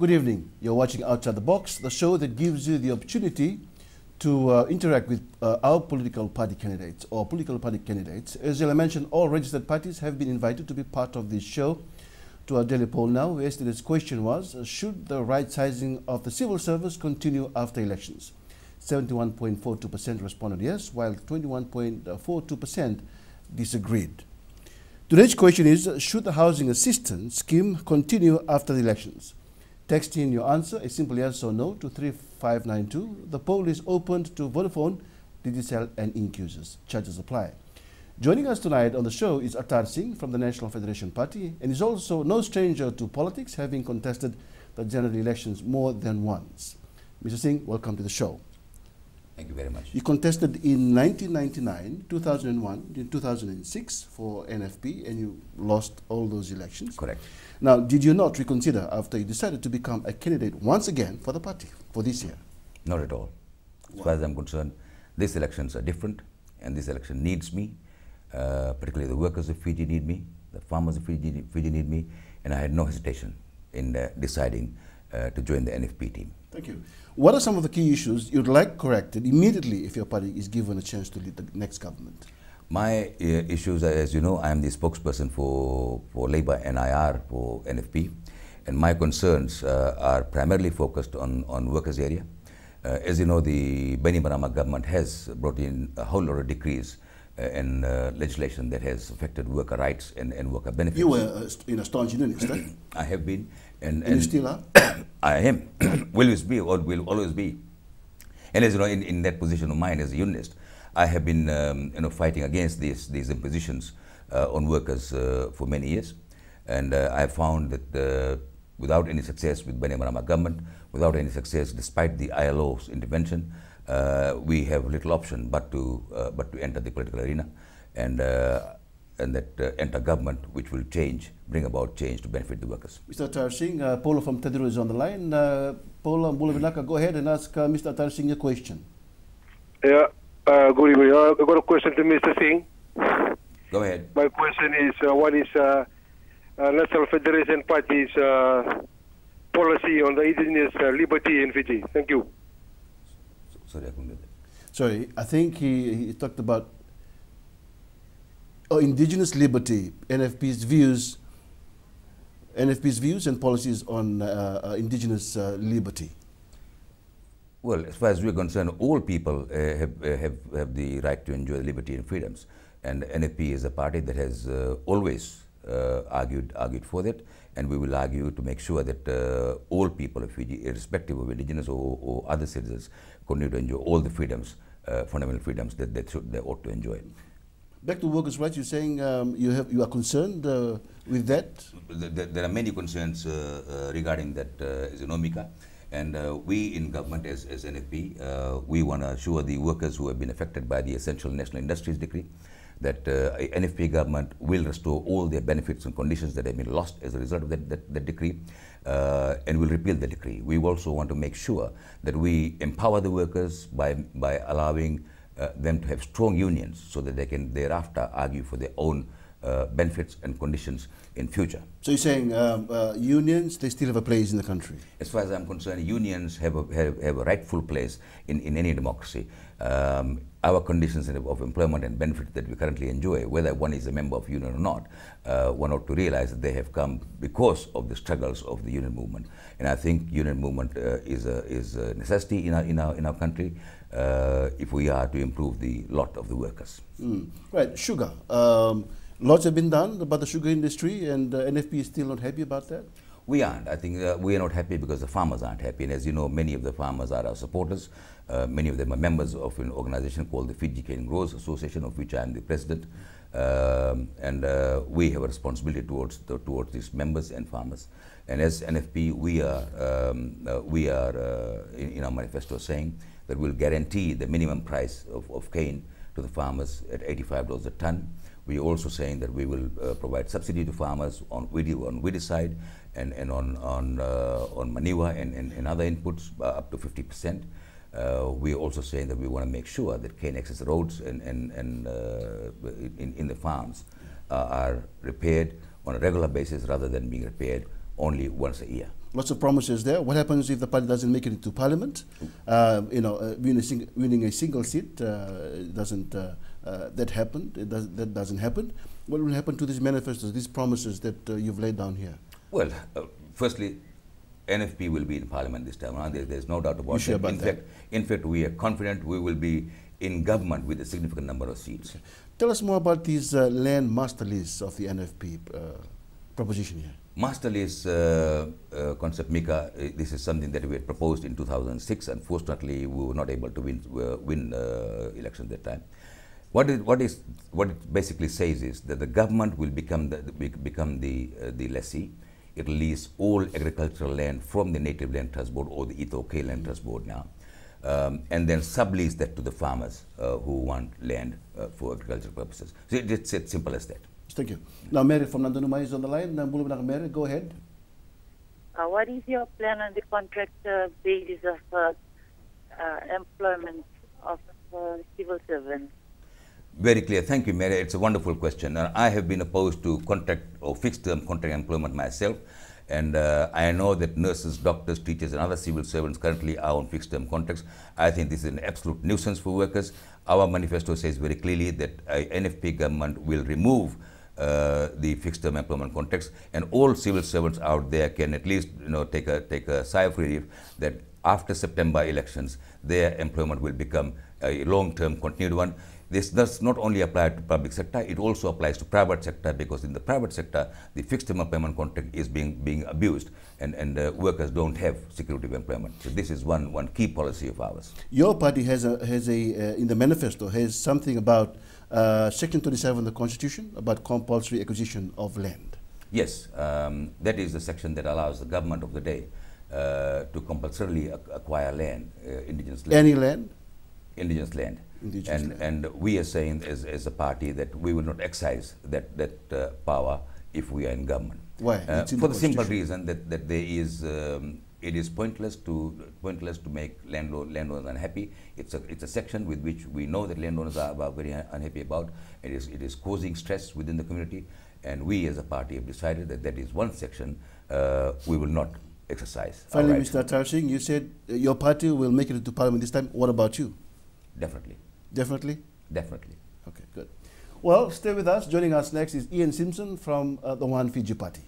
Good evening. You're watching Outside the Box, the show that gives you the opportunity to interact with our political party candidates or political party candidates. As I mentioned, all registered parties have been invited to be part of this show. To our daily poll now, yesterday's question was, should the right sizing of the civil service continue after elections? 71.42% responded yes, while 21.42% disagreed. Today's question is, should the housing assistance scheme continue after the elections? Text in your answer, a simple yes or no, to 3592. The poll is opened to Vodafone, Digicel and Ink users. Charges apply. Joining us tonight on the show is Attar Singh from the National Federation Party, and is also no stranger to politics, having contested the general elections more than once. Mr. Singh, welcome to the show. Thank you very much. You contested in 1999, 2001, in 2006 for NFP, and you lost all those elections. Correct. Now, did you not reconsider after you decided to become a candidate once again for the party for this year? Not at all. As far as I'm concerned, these elections are different, and this election needs me. Particularly the workers of Fiji need me, the farmers of Fiji need me, and I had no hesitation in deciding to join the NFP team. Thank you. What are some of the key issues you'd like corrected immediately if your party is given a chance to lead the next government? My issues are, as you know, I am the spokesperson for Labour NIR for NFP, and my concerns are primarily focused on workers' area. As you know, the Bani Marama government has brought in a whole lot of decrees and legislation that has affected worker rights and worker benefits. You were a staunch unionist, right? I have been. And you still are? I am. Will always be, or will always be. And as you know, in that position of mine as a unionist, I have been fighting against these impositions on workers for many years. And I have found that without any success with Bani Marama government, without any success despite the ILO's intervention, we have little option but to enter the political arena and that enter government which will bring about change to benefit the workers. Mr. Attar Singh, Paula from Tadiru is on the line. Paula Mbulavinaka, go ahead and ask Mr. Attar Singh your question. Yeah, good evening. I've got a question to Mr. Singh. Go ahead. My question is, what is National Federation Party's policy on the indigenous liberty in Fiji? Thank you. Sorry, I couldn't get that. Sorry, I think he talked about indigenous liberty, NFP's views and policies on indigenous liberty. Well, as far as we're concerned, all people have the right to enjoy liberty and freedoms, and NFP is a party that has always argued for that, and we will argue to make sure that all people of Fiji, irrespective of indigenous or other citizens, continue to enjoy all the freedoms, fundamental freedoms that they ought to enjoy. Back to workers' rights, you're saying you are concerned with that? There are many concerns regarding that, as you know, Mika. And we in government as NFP, we want to assure the workers who have been affected by the Essential National Industries Decree that NFP government will restore all their benefits and conditions that have been lost as a result of that decree, and will repeal the decree. We also want to make sure that we empower the workers by allowing them to have strong unions so that they can thereafter argue for their own benefits and conditions in future. So you're saying unions, they still have a place in the country? As far as I'm concerned, unions have a rightful place in any democracy. Our conditions of employment and benefits that we currently enjoy, whether one is a member of union or not, one ought to realize that they have come because of the struggles of the union movement. And I think union movement is a necessity in our country if we are to improve the lot of the workers. Right, sugar. Lots have been done about the sugar industry, and NFP is still not happy about that? We aren't. I think we are not happy because the farmers aren't happy. And as you know, many of the farmers are our supporters. Many of them are members of an organization called the Fiji Cane Growers Association, of which I am the president. And we have a responsibility towards these members and farmers. And as NFP, we are in our manifesto saying that we'll guarantee the minimum price of cane to the farmers at $85 a ton. We are also saying that we will provide subsidy to farmers on weedicide and on manure and other inputs up to 50%. We are also saying that we want to make sure that cane access roads in the farms are repaired on a regular basis rather than being repaired only once a year. Lots of promises there. What happens if the party doesn't make it into parliament? Winning a single seat doesn't that happen? That doesn't happen. What will happen to these manifestos, these promises that you've laid down here? Well, firstly, NFP will be in parliament this time around. There's no doubt about it. In fact, we are confident we will be in government with a significant number of seats. Okay. Tell us more about these land master lists of the NFP proposition here. Master list concept, Mika, this is something that we had proposed in 2006. Unfortunately, we were not able to win election that time. What it basically says is that the government will become the lessee. It will lease all agricultural land from the Native Land Trust Board or the Ethiopia Land Trust Board now, and then sublease that to the farmers who want land for agricultural purposes. So it's as simple as that. Thank you. Now, Mary from Nandunuma is on the line. Mary, go ahead. What is your plan on the contract basis of employment of civil servants? Very clear. Thank you, Mary. It's a wonderful question. I have been opposed to contract or fixed-term contract employment myself, and I know that nurses, doctors, teachers, and other civil servants currently are on fixed-term contracts. I think this is an absolute nuisance for workers. Our manifesto says very clearly that NFP government will remove the fixed-term employment contracts, and all civil servants out there can at least take a sigh of relief that after September elections, their employment will become a long-term continued one. This does not only apply to public sector, it also applies to private sector, because in the private sector, the fixed-term employment contract is being abused, and workers don't have security of employment. So this is one key policy of ours. Your party has in the manifesto has something about Section 27 of the Constitution about compulsory acquisition of land. Yes, that is the section that allows the government of the day to compulsorily acquire land, indigenous land. Any land? Indigenous land. And we are saying as a party that we will not exercise that power if we are in government. Why? For the simple reason that there is it is pointless to make landowners unhappy. It's a section with which we know that landowners are very unhappy about. It is causing stress within the community, and we as a party have decided that is one section we will not exercise. Finally, Mr. Attar Singh, you said your party will make it into parliament this time. What about you? Definitely. Definitely? Definitely. Okay, good. Well, stay with us. Joining us next is Ian Simpson from the One Fiji Party.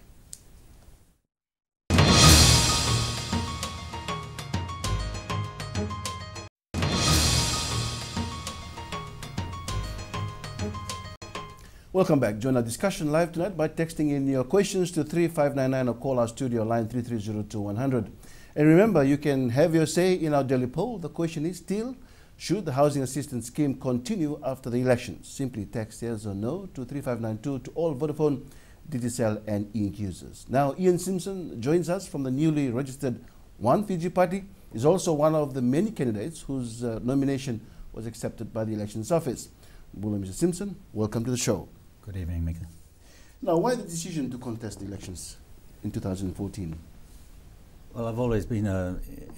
Welcome back. Join our discussion live tonight by texting in your questions to 3599 or call our studio line 3302-100. And remember, you can have your say in our daily poll. The question is still, should the housing assistance scheme continue after the elections? Simply text yes or no to 3592 to all Vodafone, Digicel and Ink users. Now, Ian Simpson joins us from the newly registered One Fiji Party. He's also one of the many candidates whose nomination was accepted by the Elections Office. Mr. Simpson, welcome to the show. Good evening, Mika. Now, why the decision to contest the elections in 2014? Well, I've always been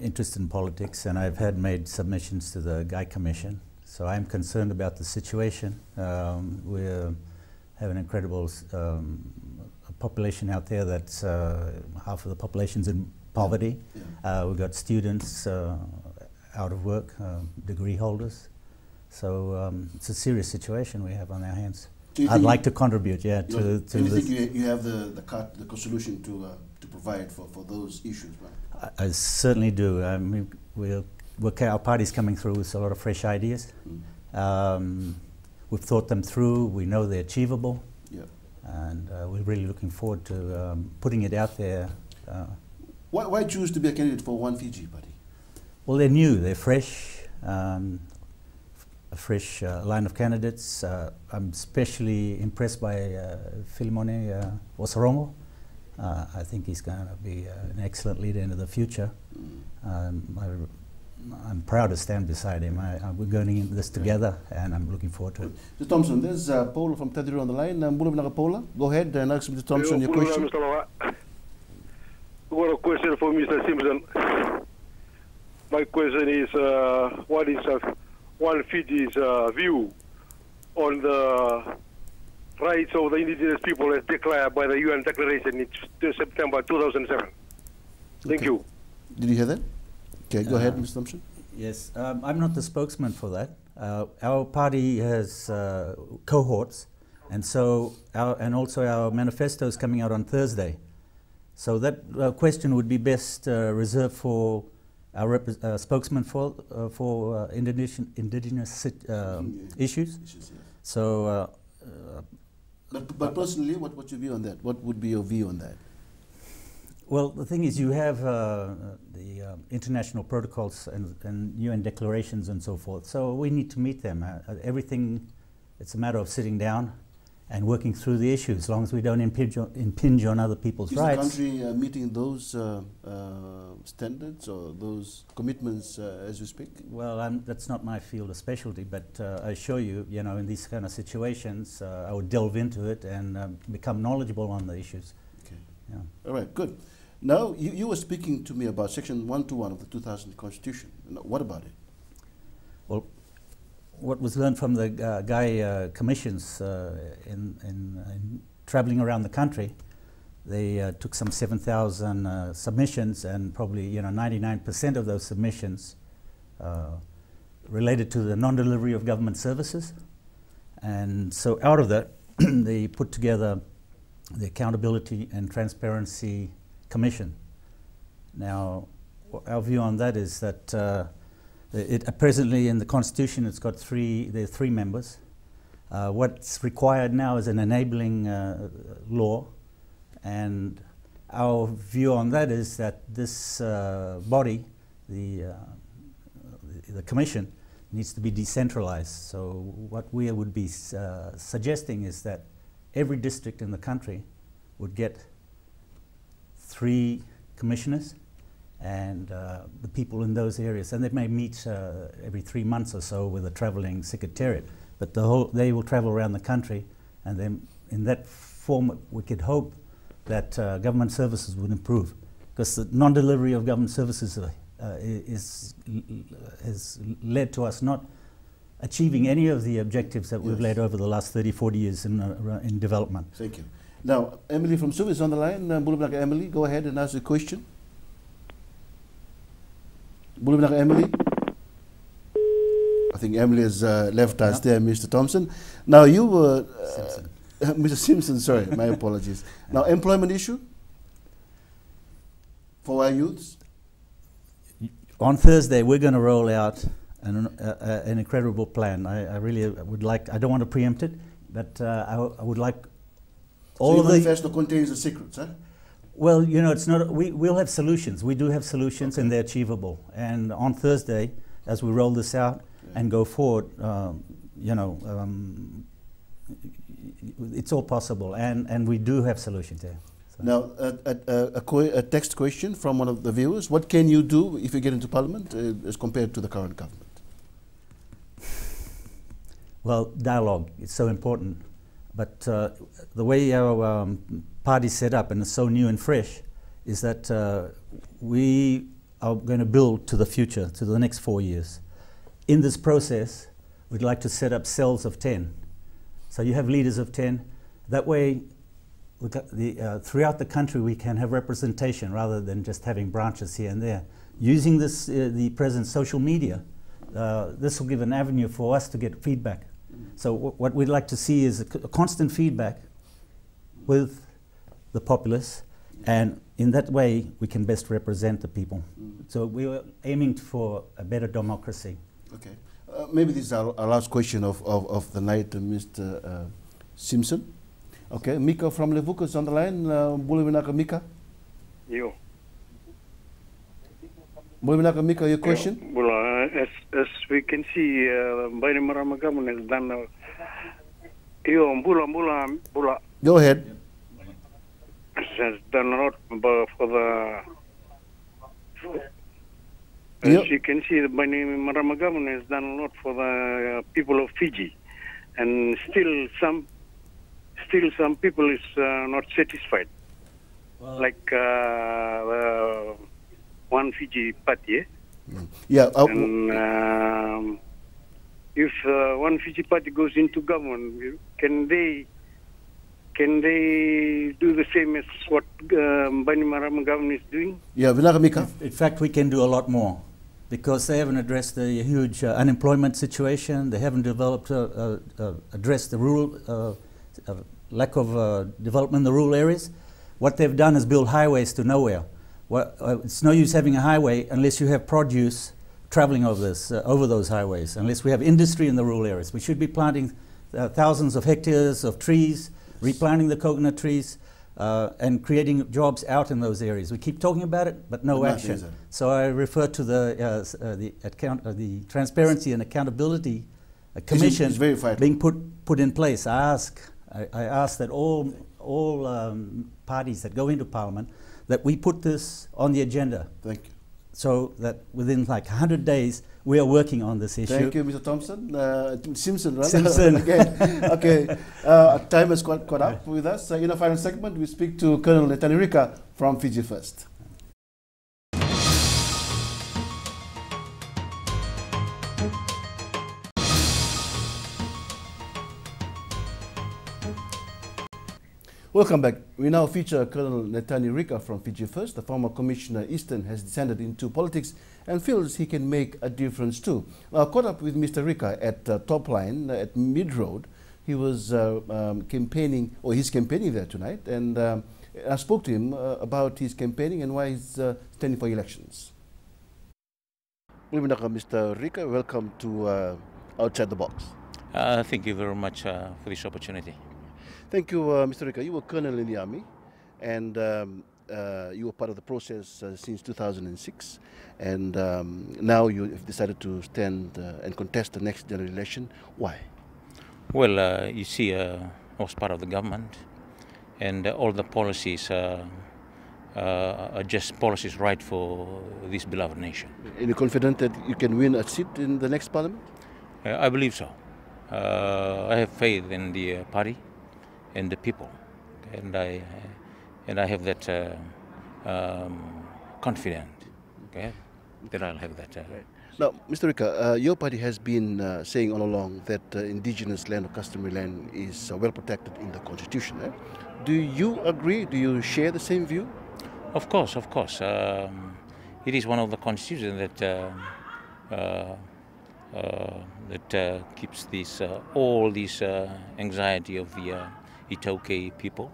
interested in politics, and I've made submissions to the Guy Commission. So I'm concerned about the situation. We have an incredible population out there that's half of the population's in poverty. Yeah. We've got students out of work, degree holders. So it's a serious situation we have on our hands. I'd like to contribute, yeah. Do you think you have the solution to provide for those issues? Right? I certainly do. I mean, our party's coming through with a lot of fresh ideas. We've thought them through. We know they're achievable. Yeah. And we're really looking forward to putting it out there. Why choose to be a candidate for One Fiji Party? Well, they're new. They're fresh. A fresh line of candidates. I'm especially impressed by Filimone Osarongo. I think he's going to be an excellent leader into the future. I'm proud to stand beside him. We're going into this together, and I'm looking forward to it. Mr. Thompson, there's Paula from Tadiru on the line. Paula, go ahead and ask Mr. Thompson your question. I've got a question for Mr. Simpson. My question is, what is One Fiji's view on the rights of the indigenous people as declared by the UN Declaration in September 2007? Thank you. Did you hear that? Okay, go ahead, Mr. Thompson. Yes, I'm not the spokesman for that. Our party has cohorts, and so and also our manifesto is coming out on Thursday. So that question would be best reserved for our spokesman for indigenous issues. Yes. So, but personally, what's your view on that? What would be your view on that? well, the thing is, you have the international protocols and UN declarations and so forth. So we need to meet them. Everything, it's a matter of sitting down and working through the issues, as long as we don't impinge on other people's rights. Is the country meeting those standards or those commitments as you speak? Well, that's not my field of specialty, but I assure you, in these kind of situations, I would delve into it and become knowledgeable on the issues. Okay. Yeah. All right, good. Now, you were speaking to me about Section 121 of the 2000 Constitution. What about it? Well, what was learned from the Guy commissions in traveling around the country, they took some 7,000 submissions, and probably 99% of those submissions related to the non-delivery of government services. And so out of that, they put together the Accountability and Transparency Commission. Now, our view on that is that presently in the Constitution it's got there are three members. What's required now is an enabling law, and our view on that is that this body, the Commission, needs to be decentralized. So what we would be suggesting is that every district in the country would get 3 commissioners, and the people in those areas, and they may meet every 3 months or so with a traveling secretariat, but they will travel around the country, and then in that form we could hope that government services would improve, because the non-delivery of government services has led to us not achieving any of the objectives that we've led over the last 30-40 years in development. Thank you. Now, Emily from Suva is on the line. Bulubnaka Emily, go ahead and ask the question. Bulubnaka Emily. I think Emily has left us there, Mr. Thompson. Now, you were... Mr. Simpson, sorry, my apologies. Now, employment issue for our youths? On Thursday, we're going to roll out an incredible plan. I really would like, I don't want to preempt it, but I would like all of the... So your manifesto contains the secrets, huh? Well, it's not, we'll have solutions. We do have solutions, and they're achievable. And on Thursday, as we roll this out and go forward, it's all possible, and we do have solutions there. So. Now, a text question from one of the viewers. What can you do if you get into Parliament as compared to the current government? Well, dialogue is so important. But the way our party's set up, and it's so new and fresh, is that we are going to build to the future, to the next 4 years. In this process, we'd like to set up cells of 10. So you have leaders of 10. That way, throughout the country, we can have representation rather than just having branches here and there. Using this, the present social media, this will give an avenue for us to get feedback. So what we'd like to see is a constant feedback with the populace, and in that way we can best represent the people. So we are aiming for a better democracy. Okay. Maybe this is our last question of the night, Mr. Simpson. Okay, Mika from Levuka is on the line. Bulubnaka Mika. You. Bulubnaka Mika, your question? As we can see, Baini Maramagamun has done. Go ahead. Has done a lot for the. As you can see, Baini Maramagamun has done a lot for the people of Fiji, and still some people is not satisfied. Well, like one Fiji party. Yeah. And if one Fiji party goes into government, can they Can they do the same as what Bainimarama government is doing? Yeah, Mika. In fact, we can do a lot more because they haven't addressed the huge unemployment situation. They haven't developed, addressed the rural lack of development in the rural areas. What they've done is build highways to nowhere. Well, it's no use having a highway unless you have produce traveling over those highways, unless we have industry in the rural areas. We should be planting thousands of hectares of trees, replanting the coconut trees, and creating jobs out in those areas. We keep talking about it, but no action. So I refer to the Transparency and Accountability Commission being put in place. I ask that all parties that go into Parliament that we put this on the agenda. Thank you. So that within like 100 days, we are working on this issue. Thank you, Mr. Thompson. Simpson, right? Simpson. Okay. Time has caught up with us. In the final segment, we speak to Colonel Rika from FijiFirst. Welcome back. We now feature Colonel Netani Rika from FijiFirst. The former Commissioner Eastern has descended into politics and feels he can make a difference too. Now, caught up with Mr. Rika at Top Line at Mid Road. He was campaigning, or he's campaigning there tonight, and I spoke to him about his campaigning and why he's standing for elections. Mr. Rika, welcome to Outside the Box. Thank you very much for this opportunity. Thank you, Mr. Rika. You were colonel in the army, and you were part of the process since 2006, and now you have decided to stand and contest the next general election. Why? Well, you see, I was part of the government, and all the policies are just policies right for this beloved nation. Are you confident that you can win a seat in the next parliament? I believe so. I have faith in the party and the people, and I have that confidence. Okay, that I'll have that. Right. Now, Mr. Rika, your party has been saying all along that indigenous land or customary land is well protected in the Constitution. Eh? Do you agree? Do you share the same view? Of course, of course. It is one of the constitutions that keeps this all this anxiety of the Itoke people.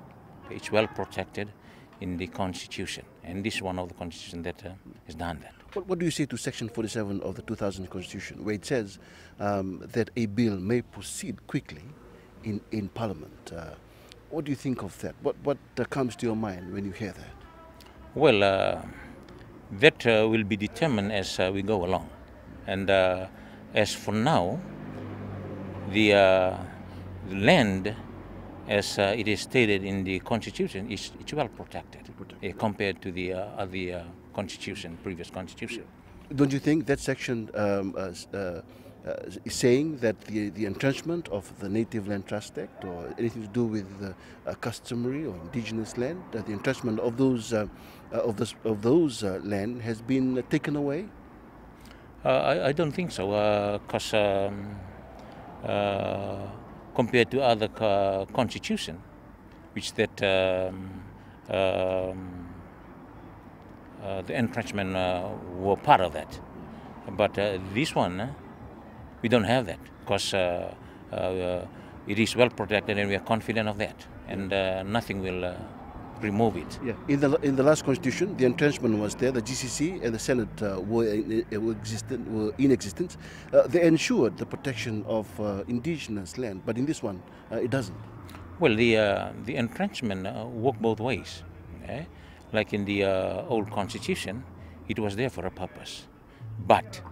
It's well protected in the Constitution, and this is one of the Constitutions that has done that. What do you say to Section 47 of the 2000 Constitution, where it says that a bill may proceed quickly in Parliament? What do you think of that? What comes to your mind when you hear that? Well, that will be determined as we go along, and as for now, the land, as it is stated in the Constitution, it's well protected compared to the other Constitution, previous Constitution. Don't you think that section is saying that the entrenchment of the Native Land Trust Act, or anything to do with customary or indigenous land, that the entrenchment of those land has been taken away? I don't think so, because compared to other constitution, which that the entrenchment were part of that. But this one, we don't have that, because it is well protected and we are confident of that, and nothing will remove it. Yeah. In the last constitution, the entrenchment was there. The GCC and the Senate were in existence. They ensured the protection of indigenous land, but in this one, it doesn't. Well, the entrenchment worked both ways. Okay? Like in the old constitution, it was there for a purpose, but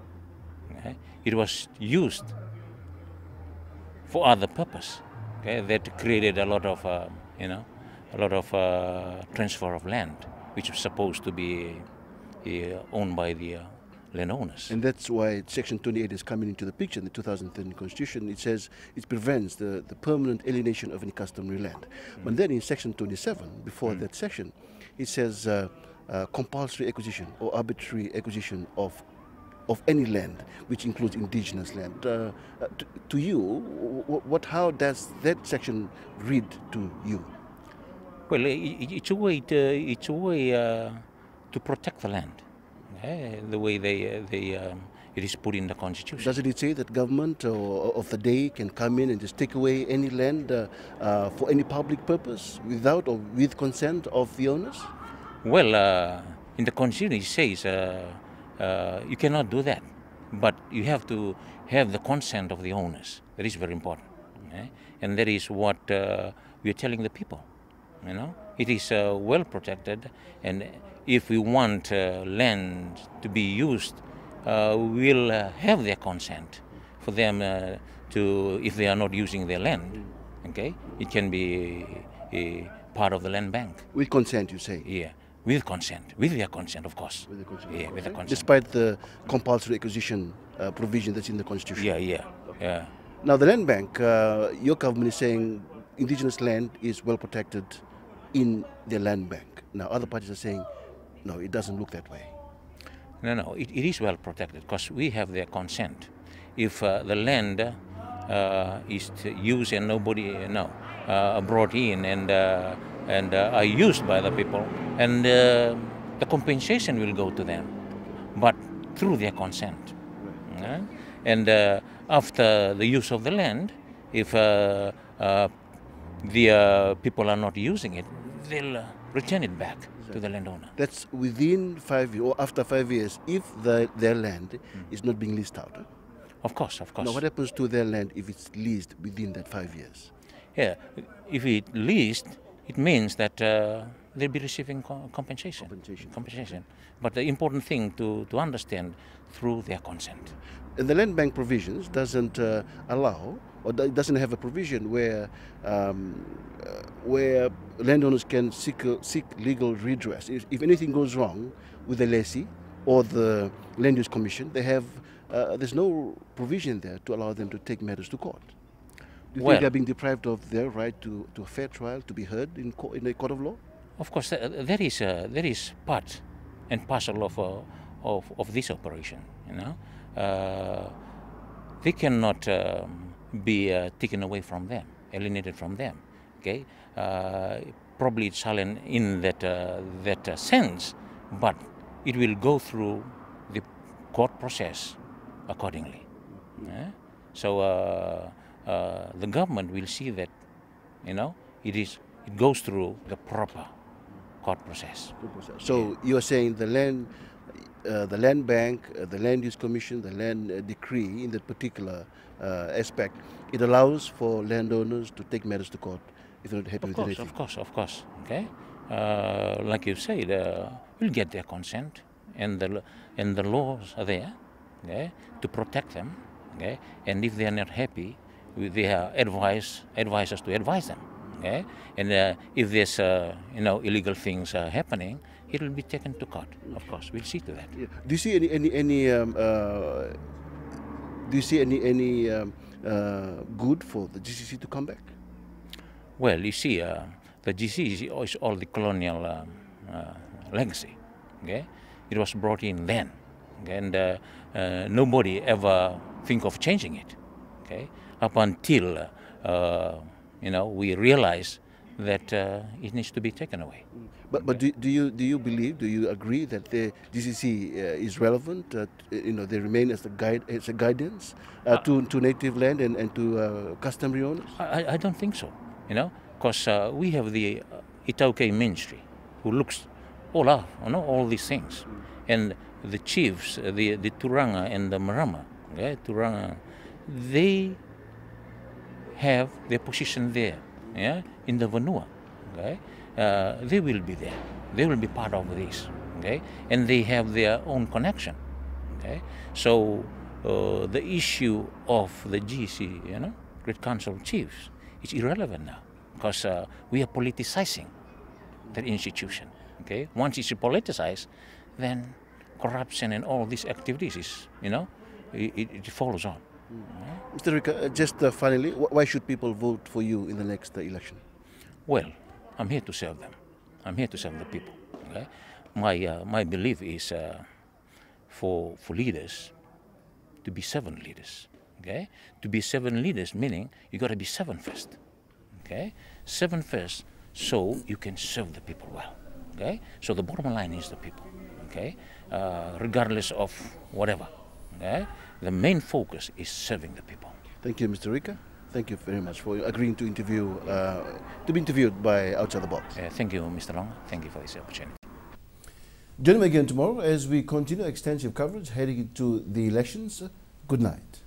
okay, it was used for other purpose. Okay? That created a lot of transfer of land, which was supposed to be owned by the landowners. And that's why Section 28 is coming into the picture in the 2010 Constitution. It says it prevents the permanent alienation of any customary land. But then in Section 27, before that section, it says compulsory acquisition or arbitrary acquisition of any land, which includes indigenous land. To you, how does that section read to you? Well, it's a way to protect the land, the way it is put in the constitution. Doesn't it say that government of the day can come in and just take away any land for any public purpose without or with consent of the owners? Well, in the constitution it says you cannot do that, but you have to have the consent of the owners. That is very important, and that is what we are telling the people. It is well protected, and if we want land to be used, we'll have their consent for them to, if they are not using their land, it can be a part of the land bank. With consent, you say? Yeah, with consent, with their consent, of course. With the consent. Yeah, with the consent. Despite the compulsory acquisition provision that's in the constitution? Yeah. Now, the land bank, your government is saying indigenous land is well protected in the land bank. Now, other parties are saying, no, it doesn't look that way. No, it is well protected because we have their consent. If the land is used and nobody brought in and are used by the people, and the compensation will go to them, but through their consent. And after the use of the land, if the people are not using it, they'll return it back to the landowner. That's within 5 years or after 5 years if their land is not being leased out. Of course. Now, what happens to their land if it's leased within that 5 years? Yeah, if it's leased, it means that they'll be receiving compensation. But the important thing to understand, through their consent. And the land bank provisions doesn't allow, or doesn't have a provision where landowners can seek legal redress. If anything goes wrong with the lessee or the land use commission, they have there's no provision there to allow them to take matters to court. Do you think they're being deprived of their right to a fair trial, to be heard in a court of law? Of course, that is part and parcel of this operation. They cannot be taken away from them, alienated from them. Probably it's silent in that sense, but it will go through the court process accordingly. So the government will see that it goes through the proper court process. So you're saying the land bank, the land use commission, the land decree in that particular aspect, it allows for landowners to take matters to court if they're not happy with anything. Of course. Like you said, we'll get their consent, and the laws are there, to protect them. And if they are not happy, they are advisors to advise them. And if there's illegal things happening, it will be taken to court. Of course, we'll see to that. Yeah. Do you see any good for the GCC to come back? Well, you see, the GCC is all the colonial legacy. It was brought in then, and nobody ever think of changing it. Up until we realize that it needs to be taken away. But do you believe? Do you agree that the GCC is relevant? They remain as a guidance to native land and to customary owners. I don't think so. Because we have the Itauke ministry who looks all these things, and the chiefs, the Turanga and the Marama, Turanga, they have their position there, in the Vanua. They will be there. They will be part of this, and they have their own connection. So the issue of the GC, Great Council of Chiefs, is irrelevant now, because we are politicizing that institution. Once it's politicized, then corruption and all these activities is, it follows on. Mr. Rika, just finally, why should people vote for you in the next election? Well, I'm here to serve them. I'm here to serve the people. My belief is for leaders to be servant leaders. To be servant leaders meaning you got to be servant first. Servant first so you can serve the people well. Okay, so the bottom line is the people. Okay, regardless of whatever. Okay, the main focus is serving the people. Thank you, Mr. Rika. Thank you very much for agreeing to interview, to be interviewed by Outside the Box. Thank you, Mr. Long. Thank you for this opportunity. Join me again tomorrow as we continue extensive coverage heading into the elections. Good night.